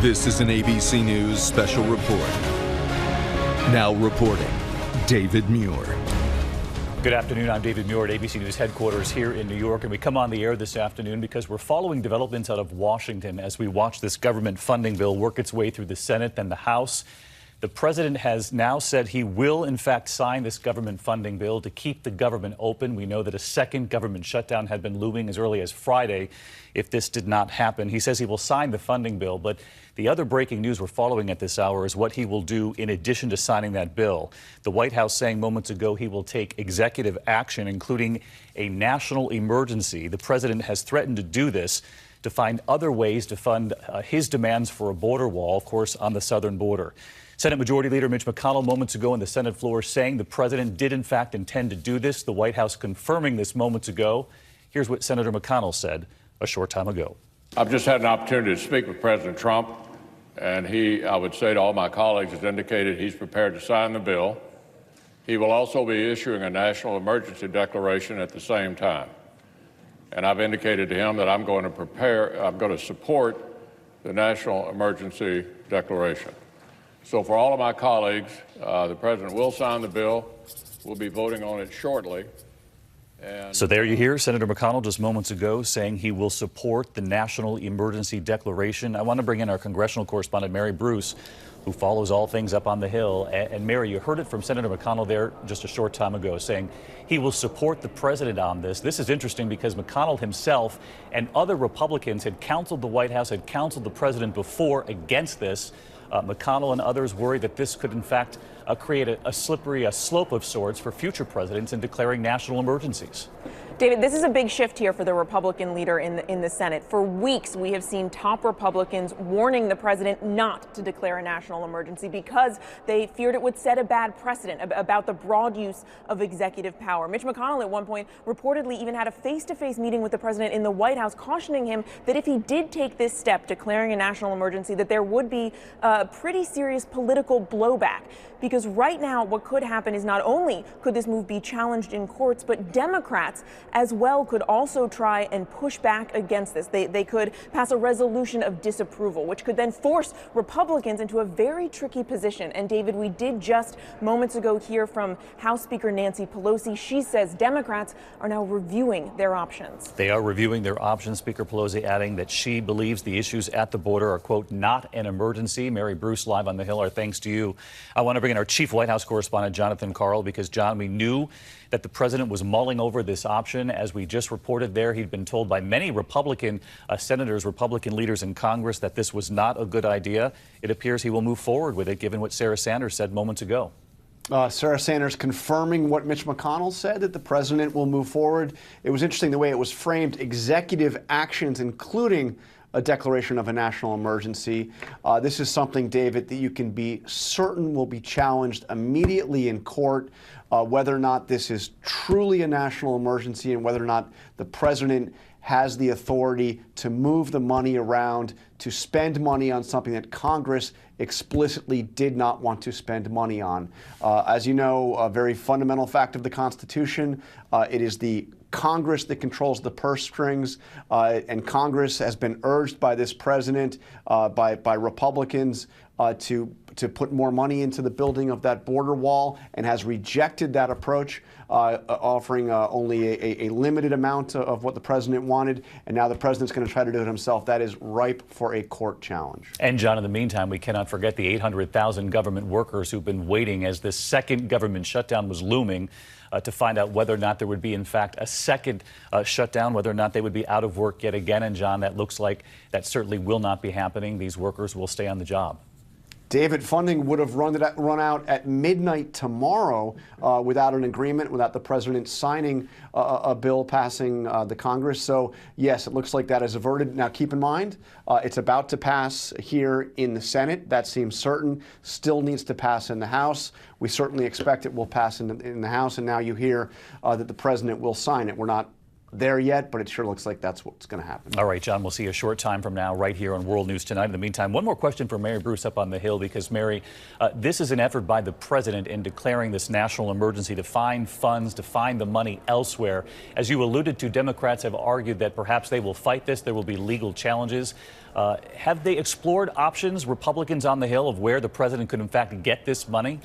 This is an ABC News special report. Now reporting, David Muir. Good afternoon. I'm David Muir at ABC News headquarters here in New York, and we come on the air this afternoon because we're following developments out of Washington as we watch this government funding bill work its way through the Senate and the House. The president has now said he will, in fact, sign this government funding bill to keep the government open. We know that a second government shutdown had been looming as early as Friday if this did not happen. He says he will sign the funding bill, but the other breaking news we're following at this hour is what he will do in addition to signing that bill. The White House saying moments ago he will take executive action, including a national emergency. The president has threatened to do this to find other ways to fund his demands for a border wall, of course, on the southern border. Senate Majority Leader Mitch McConnell moments ago on the Senate floor saying the president did in fact intend to do this. The White House confirming this moments ago. Here's what Senator McConnell said a short time ago. I've just had an opportunity to speak with President Trump, and he, I would say to all my colleagues, has indicated he's prepared to sign the bill. He will also be issuing a national emergency declaration at the same time. And I've indicated to him that I'm going to support the national emergency declaration. So for all of my colleagues, the president will sign the bill. We'll be voting on it shortly. So there you hear Senator McConnell just moments ago saying he will support the national emergency declaration. I want to bring in our congressional correspondent, Mary Bruce, who follows all things up on the Hill. And Mary, you heard it from Senator McConnell there just a short time ago saying he will support the president on this. This is interesting because McConnell himself and other Republicans had counseled the White House, had counseled the president before against this. McConnell and others worry that this could, in fact, create a slippery slope of sorts for future presidents in declaring national emergencies. David, this is a big shift here for the Republican leader in the Senate. For weeks, we have seen top Republicans warning the president not to declare a national emergency because they feared it would set a bad precedent about the broad use of executive power. Mitch McConnell at one point reportedly even had a face-to-face meeting with the president in the White House, cautioning him that if he did take this step, declaring a national emergency, that there would be pretty serious political blowback. Because right now, what could happen is not only could this move be challenged in courts, but Democrats as well could also try and push back against this. They could pass a resolution of disapproval, which could then force Republicans into a very tricky position. And David, we did just moments ago hear from House Speaker Nancy Pelosi. She says Democrats are now reviewing their options. They are reviewing their options, Speaker Pelosi adding that she believes the issues at the border are, quote, not an emergency. Mary Bruce, live on the Hill, our thanks to you. I want to bring in our chief White House correspondent, Jonathan Karl, because, John, we knew that the president was mulling over this option. As we just reported there, he'd been told by many Republican senators, Republican leaders in Congress, that this was not a good idea. It appears he will move forward with it, given what Sarah Sanders said moments ago. Sarah Sanders confirming what Mitch McConnell said, that the president will move forward. It was interesting the way it was framed, executive actions, including a declaration of a national emergency. This is something, David, that you can be certain will be challenged immediately in court, whether or not this is truly a national emergency and whether or not the president has the authority to move the money around, to spend money on something that Congress explicitly did not want to spend money on. As you know, a very fundamental fact of the Constitution, it is the Congress that controls the purse strings, and Congress has been urged by this president, by Republicans, to put more money into the building of that border wall, and has rejected that approach, offering only a limited amount of what the president wanted. And now the president's going to try to do it himself. That is ripe for a court challenge. And, John, in the meantime, we cannot forget the 800,000 government workers who've been waiting as this second government shutdown was looming to find out whether or not there would be, in fact, a second shutdown, whether or not they would be out of work yet again. And, John, that looks like that certainly will not be happening. These workers will stay on the job. David, funding would have run out at midnight tomorrow without an agreement, without the president signing a bill passing the Congress. So, yes, it looks like that is averted. Now, keep in mind, it's about to pass here in the Senate. That seems certain. Still needs to pass in the House. We certainly expect it will pass in the House. And now you hear that the president will sign it. We're not there yet, but it sure looks like that's what's going to happen. All right, John, we'll see you a short time from now right here on World News Tonight. In the meantime, one more question for Mary Bruce up on the Hill, because, Mary, this is an effort by the president in declaring this national emergency to find funds, to find the money elsewhere. As you alluded to, Democrats have argued that perhaps they will fight this. There will be legal challenges. Have they explored options, Republicans on the Hill, of where the president could, in fact, get this money?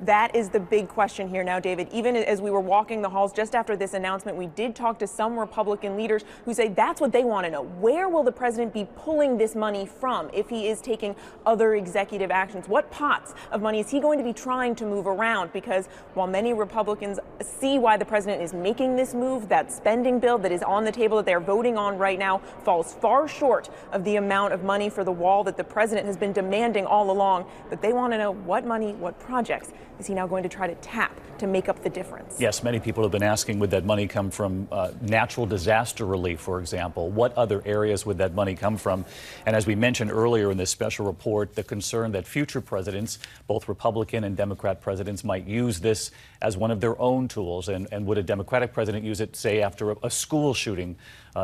That is the big question here now, David. Even as we were walking the halls just after this announcement, we did talk to some Republican leaders who say that's what they want to know. Where will the president be pulling this money from if he is taking other executive actions? What pots of money is he going to be trying to move around? Because while many Republicans see why the president is making this move, that spending bill that is on the table that they're voting on right now falls far short of the amount of money for the wall that the president has been demanding all along. But they want to know what money, what projects is he now going to try to tap to make up the difference? Yes, many people have been asking, would that money come from natural disaster relief, for example? What other areas would that money come from? And as we mentioned earlier in this special report, the concern that future presidents, both Republican and Democrat presidents, might use this as one of their own tools. And would a Democratic president use it, say, after a school shooting?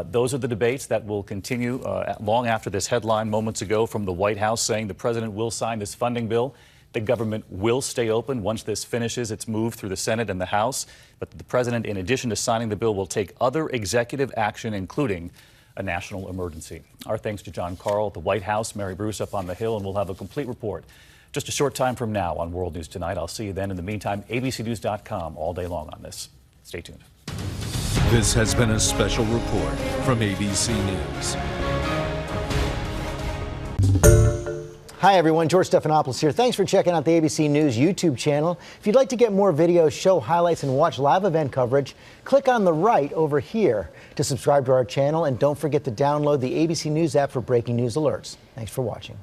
Those are the debates that will continue long after this headline moments ago from the White House saying the president will sign this funding bill. The government will stay open once this finishes its move through the Senate and the House. But the president, in addition to signing the bill, will take other executive action, including a national emergency. Our thanks to John Karl at the White House, Mary Bruce up on the Hill, and we'll have a complete report just a short time from now on World News Tonight. I'll see you then. In the meantime, abcnews.com all day long on this. Stay tuned. This has been a special report from ABC News. Hi, everyone. George Stephanopoulos here. Thanks for checking out the ABC News YouTube channel. If you'd like to get more videos, show highlights, and watch live event coverage, click on the right over here to subscribe to our channel. And don't forget to download the ABC News app for breaking news alerts. Thanks for watching.